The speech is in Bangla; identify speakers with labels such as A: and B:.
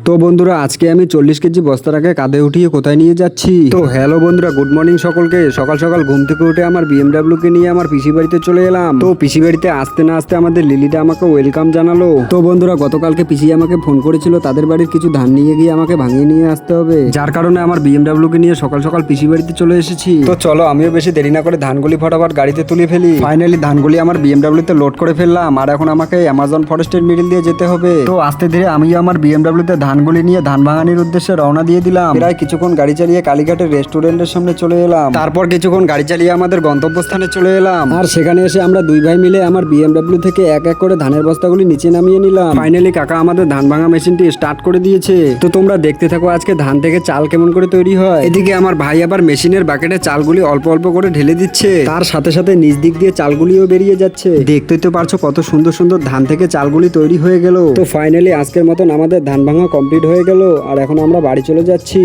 A: তো বন্ধুরা আজকে আমি 40 কেজি বস্তাটাকে কাঁধে উঠিয়ে কোথায় নিয়ে যাচ্ছি। তো হ্যালো বন্ধুরা, গুড মর্নিং সকলকে। সকাল সকাল ঘুম থেকে উঠে আমার বিএমডাব্লিউ কে নিয়ে আমার পিসি বাড়িতে চলে এলাম। তো পিসি বাড়িতে আসতে না আসতে আমাদের লিলিটা আমাকে ওয়েলকাম জানালো। তো বন্ধুরা গতকালকে পিসি আমাকে ফোন করেছিল তাদের বাড়ির কিছু ধান নিয়ে গিয়ে আমাকে ভাঙিয়ে নিয়ে আসতে হবে, যার কারণে আমার বিএমডাব্লিউ কে নিয়ে সকাল সকাল পিসি বাড়িতে চলে এসেছি। তো চলো আমিও বেশি দেরি না করে ধানগুলি ফটাফট গাড়িতে তুলে ফেলি। ফাইনালি ধানগুলি আমার বিএমডাব্লিউ তে লোড করে ফেললাম, আর এখন আমাকে অ্যামাজন ফরেস্টের মিডিল দিয়ে যেতে হবে। তো আস্তে ধীরে আমি আমার বিএমডাব্লিউ তে ধানগুলি নিয়ে ধান ভাঙানির উদ্দেশ্যে রওনা দিয়ে দিলাম। প্রায় কিছুক্ষণ গাড়ি চালিয়ে কালীঘাটের রেস্টুরেন্টের সামনে চলে এলাম। তারপর কিছুক্ষণ গাড়ি চালিয়ে আমাদের গন্তব্যস্থানে চলে এলাম, আর সেখানে এসে আমরা দুই ভাই মিলে আমার বিএমডাব্লিউ থেকে এক এক করে ধানের বস্তাগুলি নিচে নামিয়ে নিলাম। ফাইনালি কাকা আমাদের ধান ভাঙা মেশিনটি স্টার্ট করে দিয়েছে। তো তোমরা দেখতে থাকো আজকে ধান থেকে চাল কেমন করে তৈরি হয়। এদিকে আমার ভাই আবার মেশিনের বাকেটে চালগুলি অল্প অল্প করে ঢেলে দিচ্ছে, তার সাথে সাথে নিচ দিক দিয়ে চালগুলিও বেরিয়ে যাচ্ছে। দেখতেই তো পারছো কত সুন্দর সুন্দর ধান থেকে চালগুলি তৈরি হয়ে গেল। তো ফাইনালি আজকের মতন আমাদের ধান ভাঙা কমপ্লিট হয়ে গেল, আর এখন আমরা বাড়ি চলে যাচ্ছি।